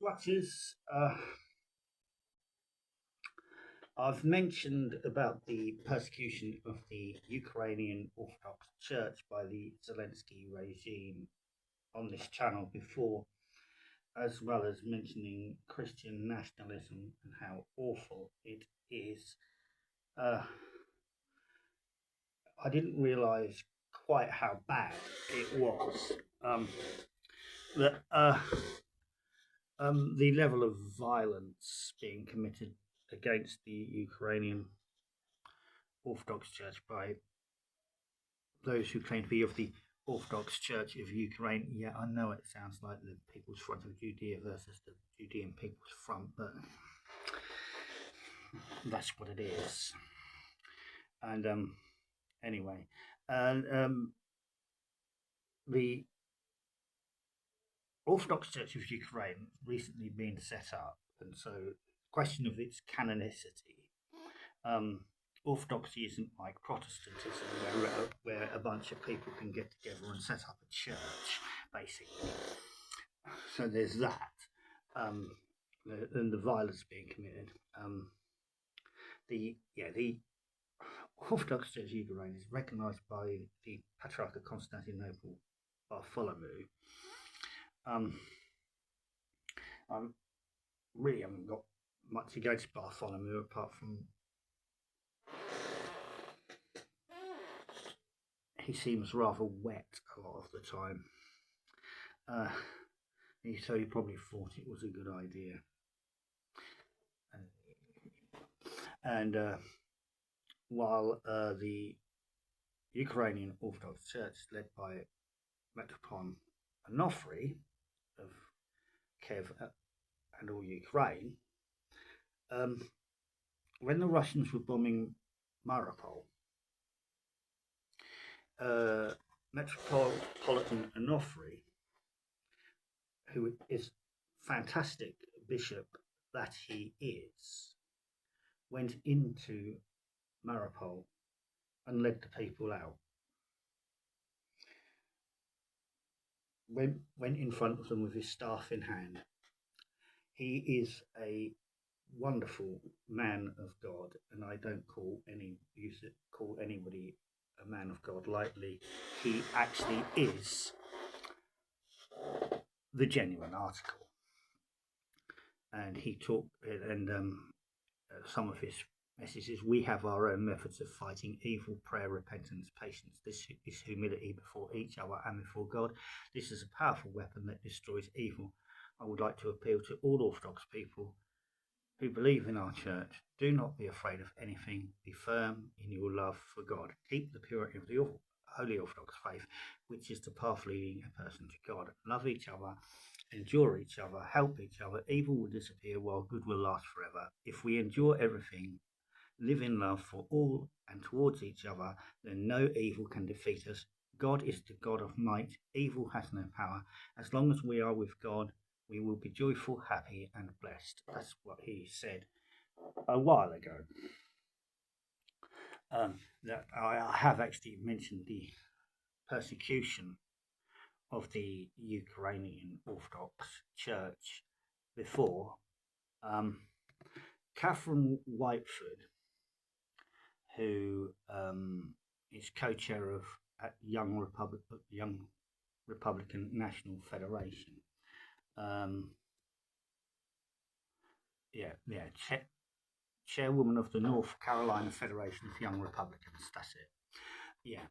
Watches. I've mentioned about the persecution of the Ukrainian Orthodox Church by the Zelensky regime on this channel before, as well as mentioning Christian nationalism and how awful it is. I didn't realise quite how bad it was. That the level of violence being committed against the Ukrainian Orthodox Church by those who claim to be of the Orthodox Church of Ukraine. Yeah, I know it sounds like the People's Front of Judea versus the Judean People's Front, but that's what it is. And anyway, and the Orthodox Church of Ukraine recently been set up, and so the question of its canonicity. Orthodoxy isn't like Protestantism, where a bunch of people can get together and set up a church, basically. So there's that, and the violence being committed. The Orthodox Church of Ukraine is recognised by the Patriarch of Constantinople, Bartholomew. I really haven't got much against Bartholomew apart from he seems rather wet a lot of the time. So he probably thought it was a good idea. And while the Ukrainian Orthodox Church, led by Metropolitan Onofri of Kiev and all Ukraine, when the Russians were bombing Mariupol, Metropolitan Onofri, who is fantastic bishop that he is, went into Mariupol and led the people out. Went in front of them with his staff in hand. He is a wonderful man of God, and I don't call anybody a man of God lightly. He actually is the genuine article, and he talked, and some of his messages: we have our own methods of fighting evil: prayer, repentance, patience. This is humility before each other and before God. This is a powerful weapon that destroys evil. I would like to appeal to all Orthodox people who believe in our church: do not be afraid of anything. Be firm in your love for God. Keep the purity of the Holy Orthodox faith, which is the path leading a person to God. Love each other, endure each other, help each other. Evil will disappear while good will last forever. If we endure everything, live in love for all and towards each other, then no evil can defeat us. God is the God of might. Evil has no power. As long as we are with God, we will be joyful, happy, and blessed. That's what he said a while ago. That I have actually mentioned the persecution of the Ukrainian Orthodox Church before. Catherine Whiteford, who is co-chair of Young Republican National Federation. Chairwoman of the North Carolina Federation of Young Republicans. That's it. Yeah,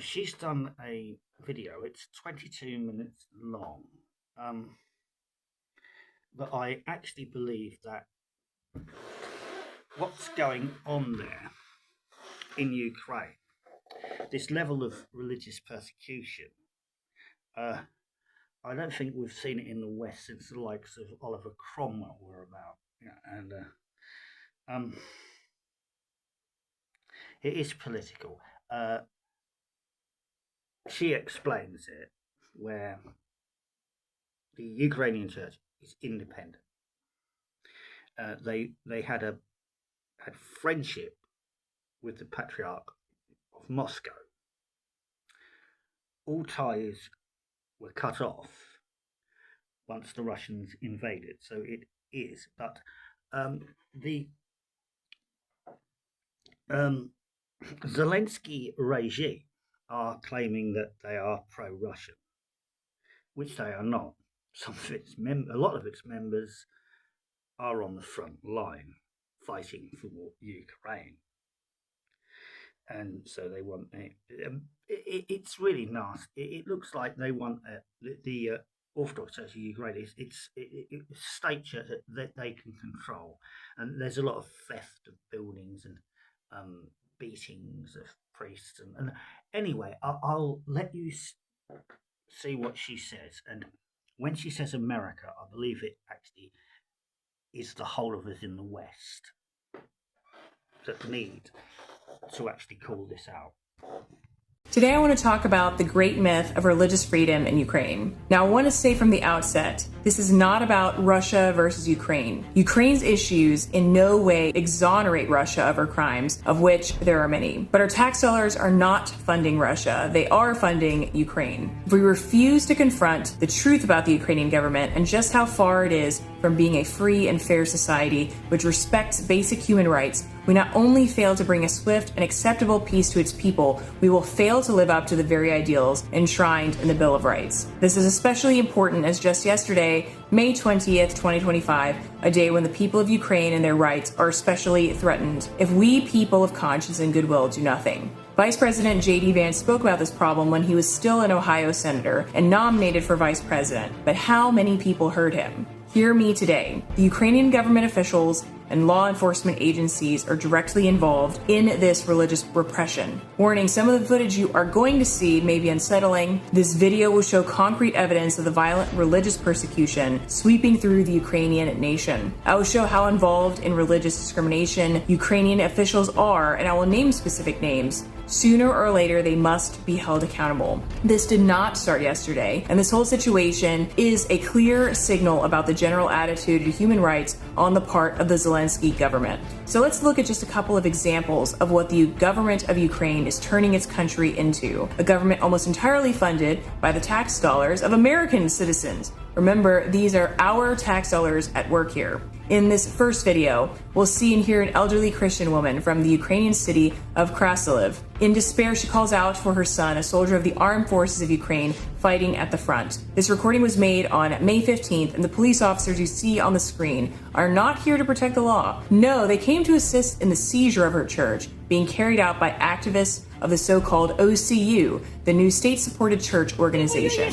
she's done a video. It's 22 minutes long, but I actually believe that what's going on there in Ukraine, this level of religious persecution, I don't think we've seen it in the West since the likes of Oliver Cromwell were about. Yeah, and it is political. She explains it where the Ukrainian church is independent. They had friendship with the Patriarch of Moscow. All ties were cut off once the Russians invaded. So it is. But the Zelensky regime are claiming that they are pro-Russian, which they are not. A lot of its members are on the front line fighting for Ukraine, and so they want it's really nasty. It looks like they want the Orthodox Church of Ukraine. It's a state church that they can control, and there's a lot of theft of buildings and beatings of priests. And anyway, I'll let you see what she says. And when she says America, I believe it actually is the whole of us in the West that need to actually call this out. Today I want to talk about the great myth of religious freedom in Ukraine. Now I want to say from the outset, this is not about Russia versus Ukraine. Ukraine's issues in no way exonerate Russia of her crimes, of which there are many. But our tax dollars are not funding Russia, they are funding Ukraine. If we refuse to confront the truth about the Ukrainian government and just how far it is from being a free and fair society which respects basic human rights, we not only fail to bring a swift and acceptable peace to its people, we will fail to live up to the very ideals enshrined in the Bill of Rights. This is especially important as just yesterday, May 20th, 2025, a day when the people of Ukraine and their rights are especially threatened if we people of conscience and goodwill do nothing. Vice President J.D. Vance spoke about this problem when he was still an Ohio senator and nominated for vice president, but how many people heard him? Hear me today. The Ukrainian government officials and law enforcement agencies are directly involved in this religious repression. Warning, some of the footage you are going to see may be unsettling. This video will show concrete evidence of the violent religious persecution sweeping through the Ukrainian nation. I will show how involved in religious discrimination Ukrainian officials are, and I will name specific names. Sooner or later, they must be held accountable. This did not start yesterday, and this whole situation is a clear signal about the general attitude to human rights on the part of the Zelensky government. So let's look at just a couple of examples of what the government of Ukraine is turning its country into. A government almost entirely funded by the tax dollars of American citizens. Remember, these are our tax dollars at work here. In this first video, we'll see and hear an elderly Christian woman from the Ukrainian city of Krasiliv. In despair, she calls out for her son, a soldier of the armed forces of Ukraine, fighting at the front. This recording was made on May 15th, and the police officers you see on the screen are not here to protect the law. No, they came to assist in the seizure of her church, being carried out by activists of the so-called OCU, the new state-supported church organization.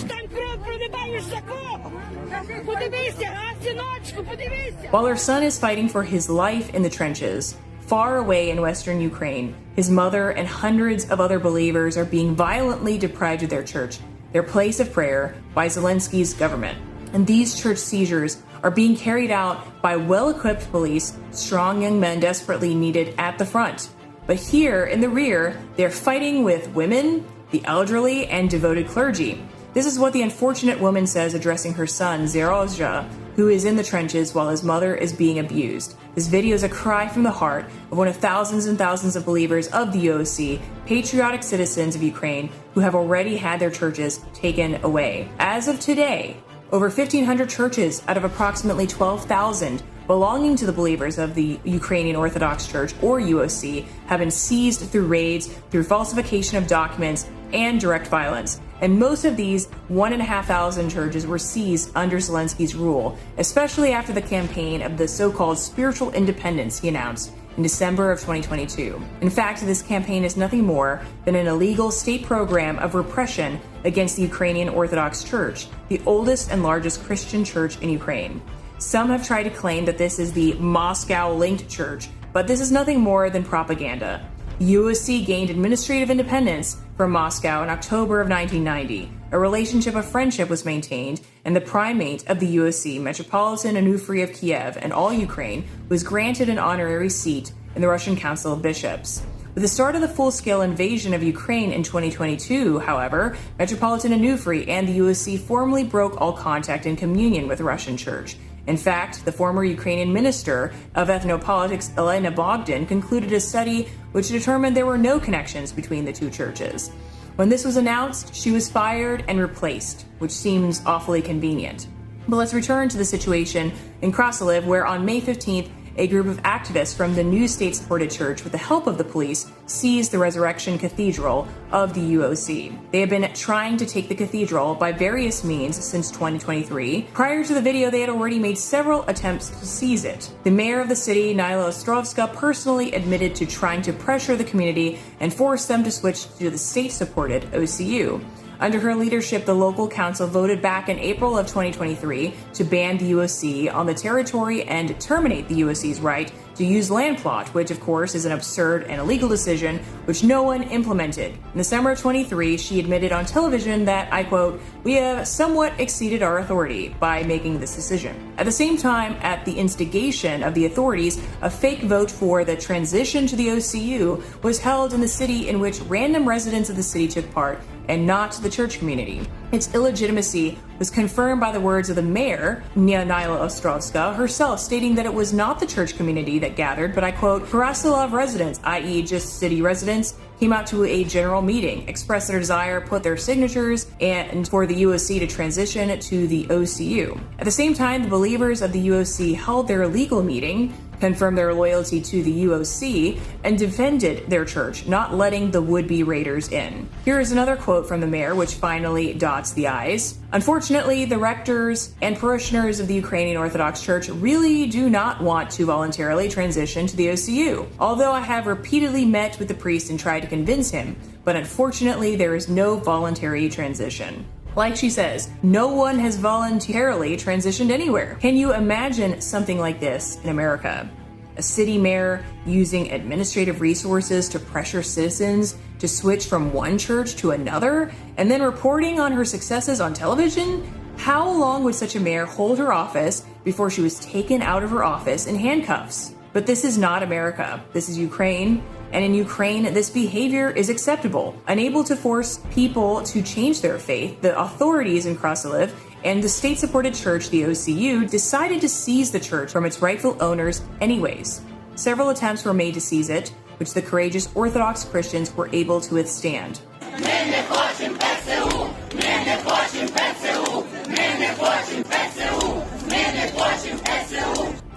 While her son is fighting for his life in the trenches, far away in western Ukraine, his mother and hundreds of other believers are being violently deprived of their church, their place of prayer, by Zelensky's government. And these church seizures are being carried out by well-equipped police, strong young men desperately needed at the front. But here, in the rear, they're fighting with women, the elderly, and devoted clergy. This is what the unfortunate woman says addressing her son, Zerozha, who is in the trenches while his mother is being abused. This video is a cry from the heart of one of thousands and thousands of believers of the OC, patriotic citizens of Ukraine who have already had their churches taken away. As of today, over 1,500 churches out of approximately 12,000 belonging to the believers of the Ukrainian Orthodox Church, or UOC, have been seized through raids, through falsification of documents, and direct violence. And most of these 1,500 churches were seized under Zelensky's rule, especially after the campaign of the so-called spiritual independence he announced in December of 2022. In fact, this campaign is nothing more than an illegal state program of repression against the Ukrainian Orthodox Church, the oldest and largest Christian church in Ukraine. Some have tried to claim that this is the Moscow-linked church, but this is nothing more than propaganda. UOC gained administrative independence from Moscow in October of 1990. A relationship of friendship was maintained, and the primate of the UOC, Metropolitan Onufry of Kiev and all Ukraine, was granted an honorary seat in the Russian Council of Bishops. With the start of the full-scale invasion of Ukraine in 2022, however, Metropolitan Onufry and the UOC formally broke all contact and communion with the Russian Church. In fact, the former Ukrainian Minister of Ethnopolitics, Elena Bogdan, concluded a study which determined there were no connections between the two churches. When this was announced, she was fired and replaced, which seems awfully convenient. But let's return to the situation in Krasnoliv, where on May 15th, a group of activists from the new state-supported church, with the help of the police, seized the Resurrection Cathedral of the UOC. They have been trying to take the cathedral by various means since 2023. Prior to the video, they had already made several attempts to seize it. The mayor of the city, Nyla Ostrovska, personally admitted to trying to pressure the community and force them to switch to the state-supported OCU. Under her leadership, the local council voted back in April of 2023 to ban the UOC on the territory and terminate the UOC's right to use land plot, which of course is an absurd and illegal decision which no one implemented. In the summer of 23, she admitted on television that, I quote, "We have somewhat exceeded our authority by making this decision." At the same time, at the instigation of the authorities, a fake vote for the transition to the OCU was held in the city, in which random residents of the city took part and not the church community. Its illegitimacy was confirmed by the words of the mayor, Nyla Ostrovska, herself, stating that it was not the church community that gathered, but I quote, "Krasnoliv residents, i.e. just city residents, came out to a general meeting, expressed their desire, put their signatures, and for the UOC to transition to the OCU." At the same time, the believers of the UOC held their legal meeting, confirmed their loyalty to the UOC, and defended their church, not letting the would-be raiders in. Here is another quote from the mayor, which finally dots the I's. "Unfortunately, the rectors and parishioners of the Ukrainian Orthodox Church really do not want to voluntarily transition to the OCU. Although I have repeatedly met with the priest and tried to convince him, but unfortunately there is no voluntary transition." Like she says, no one has voluntarily transitioned anywhere. Can you imagine something like this in America? A city mayor using administrative resources to pressure citizens to switch from one church to another, and then reporting on her successes on television? How long would such a mayor hold her office before she was taken out of her office in handcuffs? But this is not America. This is Ukraine. And in Ukraine, this behavior is acceptable. Unable to force people to change their faith, the authorities in Krasnoliv and the state-supported church, the OCU, decided to seize the church from its rightful owners anyways. Several attempts were made to seize it, which the courageous Orthodox Christians were able to withstand.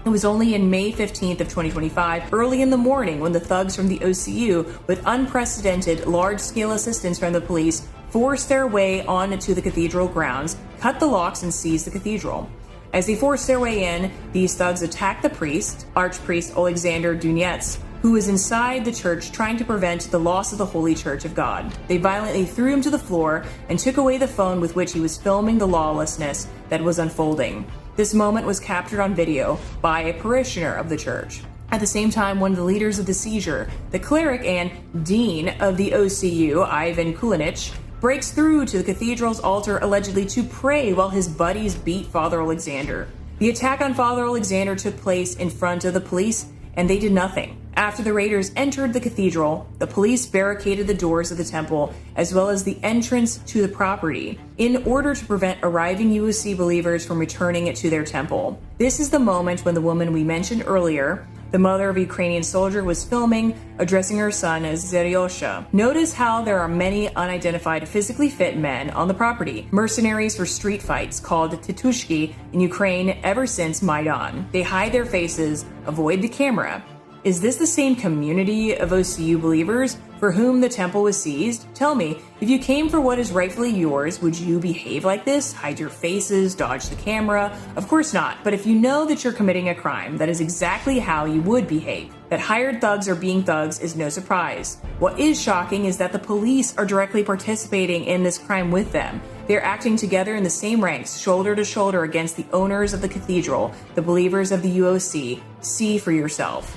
It was only in May 15th of 2025, early in the morning, when the thugs from the OCU, with unprecedented large-scale assistance from the police, forced their way onto the cathedral grounds, cut the locks, and seized the cathedral. As they forced their way in, these thugs attacked the priest, Archpriest Alexander Dunets, who was inside the church trying to prevent the loss of the Holy Church of God. They violently threw him to the floor and took away the phone with which he was filming the lawlessness that was unfolding. This moment was captured on video by a parishioner of the church. At the same time, one of the leaders of the seizure, the cleric and dean of the OCU, Ivan Kulinich, breaks through to the cathedral's altar allegedly to pray while his buddies beat Father Alexander. The attack on Father Alexander took place in front of the police, and they did nothing. After the raiders entered the cathedral, the police barricaded the doors of the temple as well as the entrance to the property in order to prevent arriving UOC believers from returning to their temple. This is the moment when the woman we mentioned earlier, the mother of a Ukrainian soldier, was filming, addressing her son as Zeryosha. Notice how there are many unidentified physically fit men on the property, mercenaries for street fights called titushki in Ukraine ever since Maidan. They hide their faces, avoid the camera. Is this the same community of OCU believers for whom the temple was seized? Tell me, if you came for what is rightfully yours, would you behave like this? Hide your faces, dodge the camera? Of course not. But if you know that you're committing a crime, that is exactly how you would behave. That hired thugs are being thugs is no surprise. What is shocking is that the police are directly participating in this crime with them. They're acting together in the same ranks, shoulder to shoulder, against the owners of the cathedral, the believers of the UOC. See for yourself.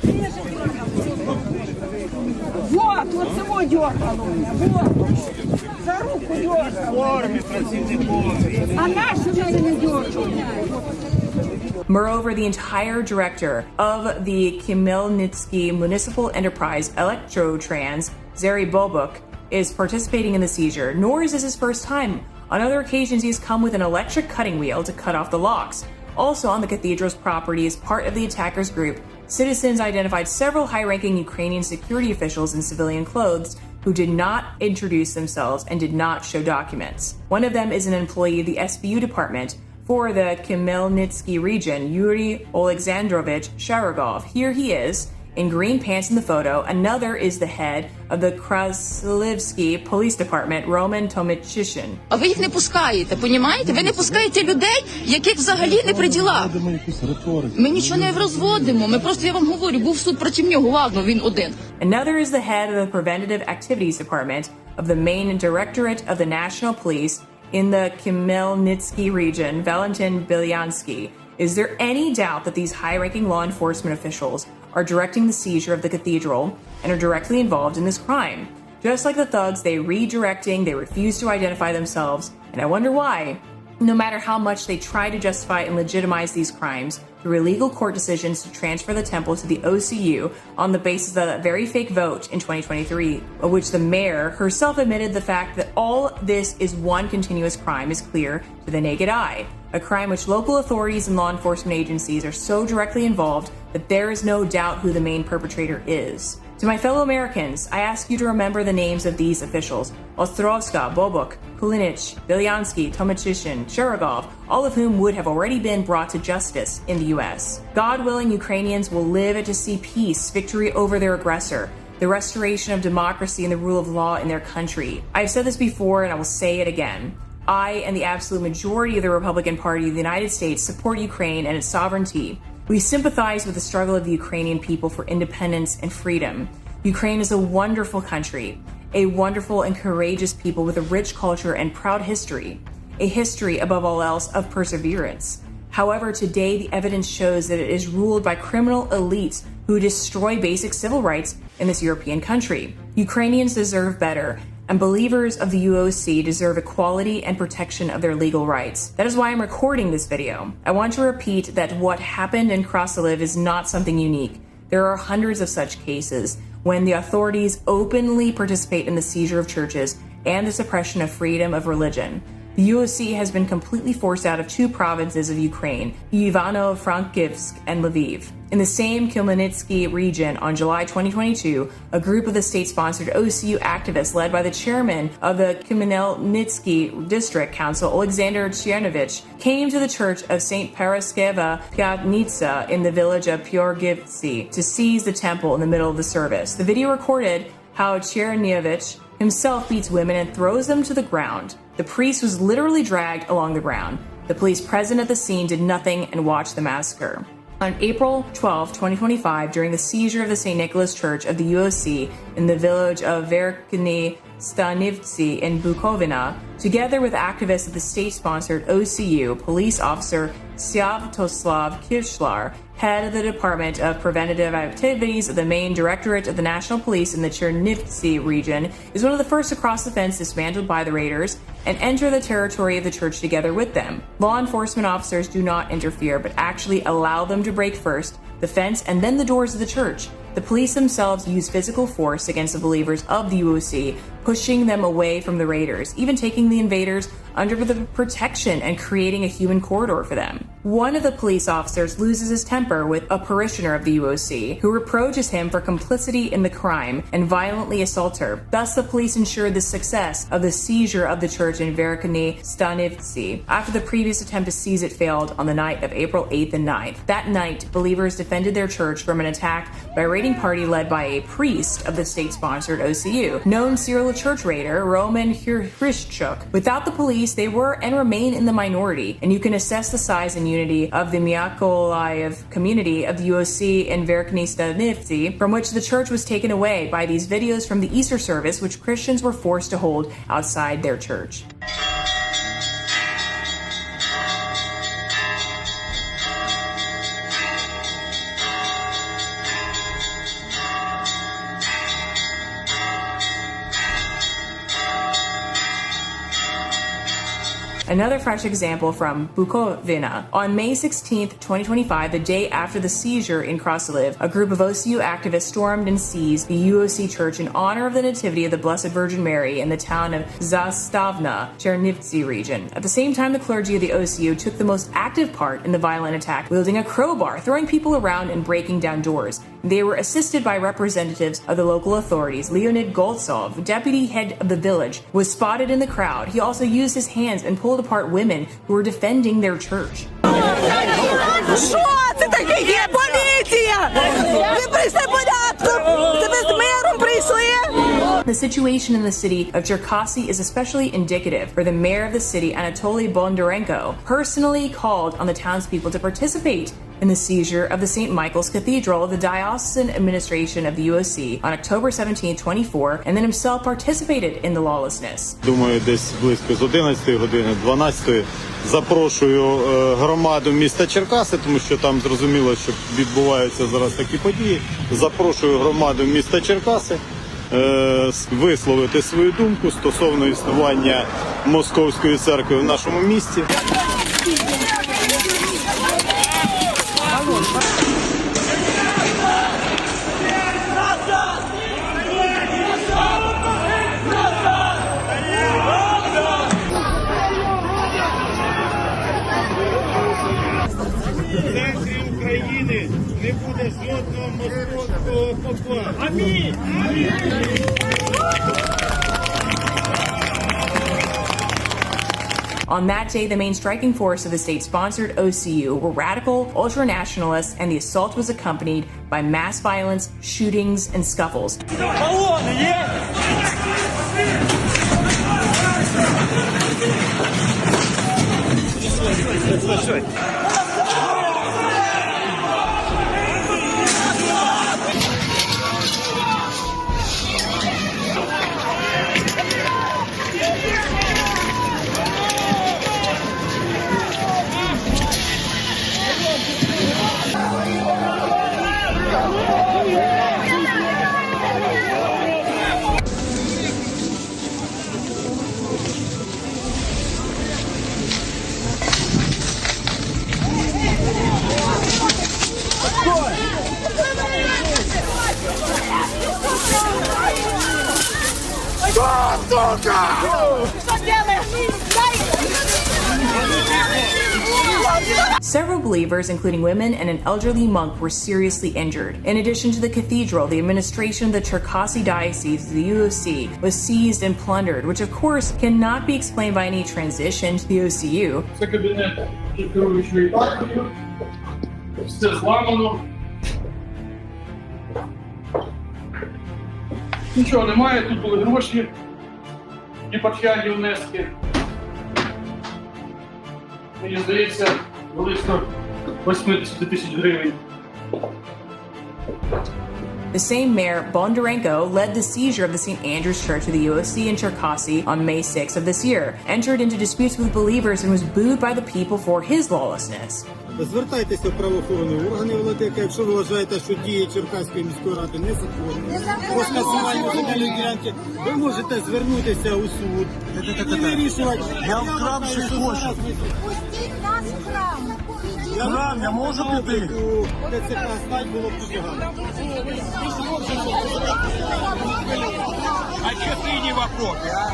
Moreover, the entire director of the Khmelnytsky Municipal Enterprise Electrotrans, Zeri Bobuk, is participating in the seizure, nor is this his first time. On other occasions, he has come with an electric cutting wheel to cut off the locks. Also on the cathedral's property, as part of the attackers' group, citizens identified several high-ranking Ukrainian security officials in civilian clothes who did not introduce themselves and did not show documents. One of them is an employee of the SBU department, for the Khmelnytsky region, Yuri Alexandrovich Sharagov. Here he is, in green pants in the photo. Another is the head of the Kraslivsky Police Department, Roman Tomichishin. А ви їх не пускаєте, понімаєте? Ви не пускаєте людей, яких взагалі не при ділах. Ми нічого не розводимо, ми просто, я вам говорю, був суд проти нього, ладно, він один. Another is the head of the Preventative Activities Department of the main Directorate of the National Police in the Khmelnytsky region, Valentin Belyansky. Is there any doubt that these high-ranking law enforcement officials are directing the seizure of the cathedral and are directly involved in this crime? Just like the thugs, they refuse to identify themselves, and I wonder why. No matter how much they try to justify and legitimize these crimes through illegal court decisions to transfer the temple to the OCU on the basis of that very fake vote in 2023, of which the mayor herself admitted the fact that all this is one continuous crime is clear to the naked eye. A crime which local authorities and law enforcement agencies are so directly involved that there is no doubt who the main perpetrator is. To my fellow Americans, I ask you to remember the names of these officials: Ostrovska, Bobuk, Kulinich, Belyansky, Tomichishin, Sharagov, all of whom would have already been brought to justice in the U.S. God willing, Ukrainians will live to see peace, victory over their aggressor, the restoration of democracy and the rule of law in their country. I've said this before and I will say it again. I and the absolute majority of the Republican Party of the United States support Ukraine and its sovereignty. We sympathize with the struggle of the Ukrainian people for independence and freedom. Ukraine is a wonderful country, a wonderful and courageous people with a rich culture and proud history, a history above all else of perseverance. However, today the evidence shows that it is ruled by criminal elites who destroy basic civil rights in this European country. Ukrainians deserve better, and believers of the UOC deserve equality and protection of their legal rights. That is why I'm recording this video. I want to repeat that what happened in Krasiliv is not something unique. There are hundreds of such cases when the authorities openly participate in the seizure of churches and the suppression of freedom of religion. The UOC has been completely forced out of two provinces of Ukraine, Ivano-Frankivsk and Lviv. In the same Khmelnytsky region, on July 2022, a group of the state-sponsored OCU activists led by the chairman of the Khmelnytsky District Council, Alexander Chernovich, came to the church of St. Paraskeva Pyatnitsa in the village of Pyorgivtsy to seize the temple in the middle of the service. The video recorded how Chernovich himself beats women and throws them to the ground. The priest was literally dragged along the ground. The police present at the scene did nothing and watched the massacre. On April 12, 2025, during the seizure of the St. Nicholas Church of the UOC in the village of Verkhny Stanivtsy in Bukovina, together with activists of the state-sponsored OCU, police officer Sviatoslav Kishlar, head of the Department of Preventative Activities of the main Directorate of the National Police in the Chernivtsi region, is one of the first to cross the fence dismantled by the raiders and enter the territory of the church together with them. Law enforcement officers do not interfere, but actually allow them to break first the fence and then the doors of the church. The police themselves use physical force against the believers of the UOC, pushing them away from the raiders, even taking the invaders under the protection and creating a human corridor for them. One of the police officers loses his temper with a parishioner of the UOC, who reproaches him for complicity in the crime and violently assaults her. Thus, the police ensured the success of the seizure of the church in Verkhny Stanivtsy, after the previous attempt to seize it failed on the night of April 8th and 9th. That night, believers defended their church from an attack by a raiding party led by a priest of the state-sponsored OCU, known serial church raider Roman Hrishchuk. Without the police, they were and remain in the minority, and you can assess the size and unity of the Mykolaiv community of the UOC in Verkhny Stanivtsy, from which the church was taken away by these videos from the Easter service, which Christians were forced to hold outside their church. Another fresh example from Bukovina. On May 16, 2025, the day after the seizure in Krasiliv, a group of OCU activists stormed and seized the UOC church in honor of the Nativity of the Blessed Virgin Mary in the town of Zastavna, Chernivtsi region. At the same time, the clergy of the OCU took the most active part in the violent attack, wielding a crowbar, throwing people around and breaking down doors. They were assisted by representatives of the local authorities. Leonid Goltsov, deputy head of the village, was spotted in the crowd. He also used his hands and pulled pulled apart women who were defending their church. Що це таке є? Поліція! Ви прийшли порядком! Це ви з миром прийшли! The situation in the city of Cherkasy is especially indicative, where the mayor of the city, Anatoly Bondarenko, personally called on the townspeople to participate in the seizure of the St. Michael's Cathedral of the diocesan administration of the UOC on October 17, 24, and then himself participated in the lawlessness. Думаю, десь близько з 11 години, 12 запрошую громаду міста Черкаси, тому що там зрозуміло, що відбуваються зараз такі події. Запрошую громаду міста Черкаси висловити свою думку стосовно існування Московської церкви в нашому місті. В центрі України не буде жодного московського попа. Амінь! On that day, the main striking force of the state-sponsored OCU were radical ultranationalists, and the assault was accompanied by mass violence, shootings, and scuffles. Several believers, including women and an elderly monk, were seriously injured. In addition to the cathedral, the administration of the Cherkasy diocese, the UOC, was seized and plundered, which of course cannot be explained by any transition to the OCU. Це кабінет керуючої партії. Все зламано. Нічого немає, тут були гроші, єпархіальні внески. Мені здається, близько 80 тисяч гривень. The same mayor, Bondarenko, led the seizure of the St. Andrew's Church of the UOC in Cherkasy on May 6 of this year, entered into disputes with believers, and was booed by the people for his lawlessness. Звертайтеся в правоохоронні органи, Володимир, якщо ви вважаєте, що дії Черкаської міської ради незаконні. По скасуванню земельної ділянки ви можете звернутися у суд і вирішувати. Я в храм ще хочу. Пустіть нас в храм. Храм, я можу піти? ТЦК стать було б дуже гарно. А что ты не в окопе, а?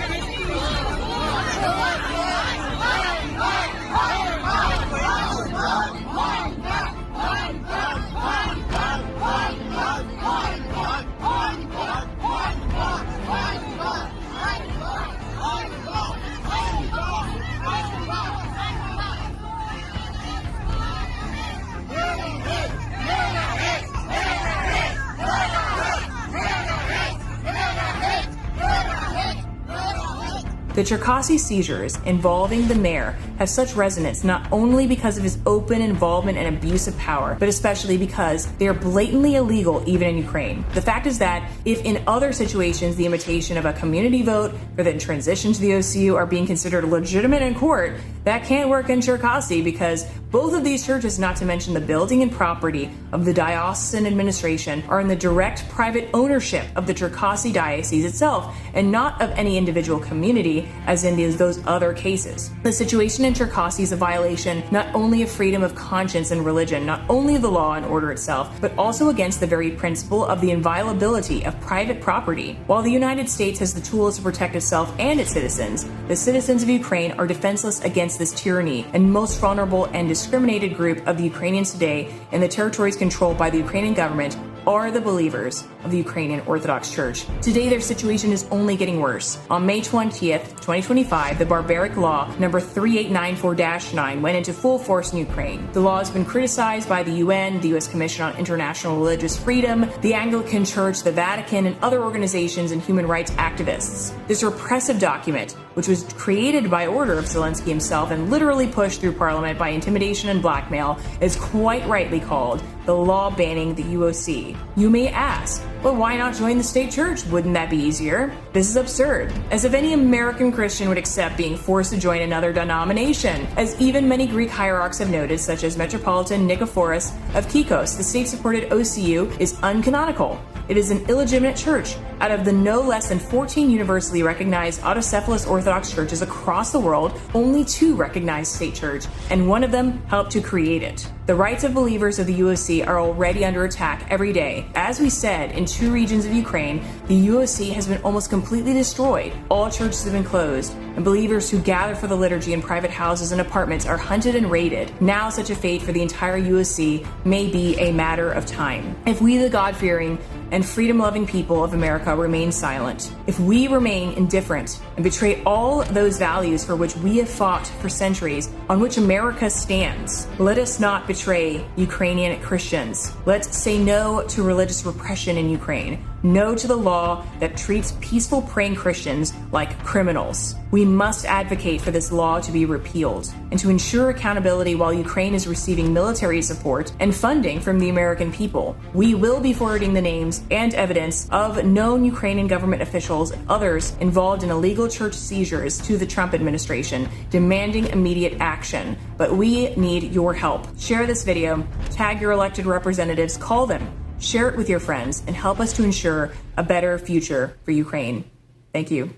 The Cherkasy seizures involving the mayor have such resonance not only because of his open involvement and abuse of power, but especially because they are blatantly illegal even in Ukraine. The fact is that if in other situations the imitation of a community vote or the transition to the OCU are being considered legitimate in court, that can't work in Cherkasy because both of these churches, not to mention the building and property of the diocesan administration, are in the direct private ownership of the Cherkasy diocese itself and not of any individual community, as in those other cases. The situation in Cherkasy is a violation not only of freedom of conscience and religion, not only of the law and order itself, but also against the very principle of the inviolability of private property. While the United States has the tools to protect itself and its citizens, the citizens of Ukraine are defenseless against this tyranny and most vulnerable and discriminated group of the Ukrainians today in the territories controlled by the Ukrainian government are the believers of the Ukrainian Orthodox Church. Today, their situation is only getting worse. On May 20th, 2025, the barbaric law number 3894-9 went into full force in Ukraine. The law has been criticized by the UN, the U.S. Commission on International Religious Freedom, the Anglican Church, the Vatican, and other organizations and human rights activists. This repressive document, which was created by order of Zelensky himself and literally pushed through Parliament by intimidation and blackmail, is quite rightly called the law banning the UOC. You may ask, well, why not join the state church? Wouldn't that be easier? This is absurd, as if any American Christian would accept being forced to join another denomination. As even many Greek hierarchs have noted, such as Metropolitan Nikephoros of Kikos, the state-supported OCU is uncanonical. It is an illegitimate church. Out of the no less than 14 universally recognized autocephalous Orthodox churches across the world, only 2 recognize state church, and one of them helped to create it. The rights of believers of the UOC are already under attack every day. As we said, in 2 regions of Ukraine, the UOC has been almost completely destroyed. All churches have been closed, and believers who gather for the liturgy in private houses and apartments are hunted and raided. Now such a fate for the entire UOC may be a matter of time. If we, the God-fearing and freedom-loving people of America, remain silent, if we remain indifferent and betray all those values for which we have fought for centuries, on which America stands, let us not betray Ukrainian Christians. Let's say no to religious repression in Ukraine. No to the law that treats peaceful praying Christians like criminals. We must advocate for this law to be repealed and to ensure accountability while Ukraine is receiving military support and funding from the American people. We will be forwarding the names and evidence of known Ukrainian government officials and others involved in illegal church seizures to the Trump administration, demanding immediate action. But we need your help. Share this video, tag your elected representatives, call them, share it with your friends, and help us to ensure a better future for Ukraine. Thank you.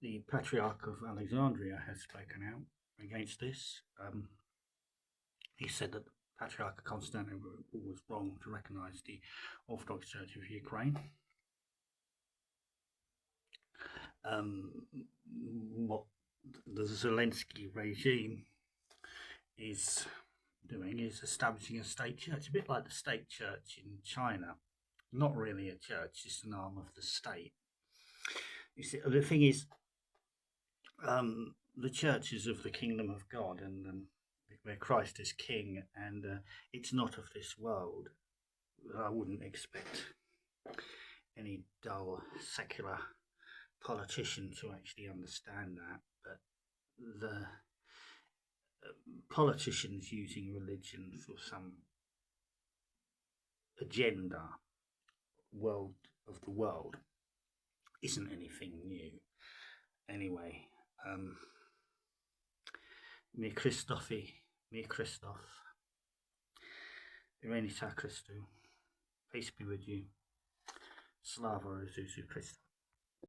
The Patriarch of Alexandria has spoken out against this. He said that the Patriarch of Constantinople was wrong to recognise the Orthodox Church of Ukraine. What the Zelensky regime is doing is establishing a state church, a bit like the state church in China. Not really a church, it's an arm of the state. You see, the thing is, the church is of the kingdom of God, and where Christ is king, and it's not of this world. I wouldn't expect any dull secular politician to actually understand that, but the politicians using religion for some agenda of the world isn't anything new. Anyway, Mir Christoph, Irenita Christou, peace be with you, Slava Isuzu Christos.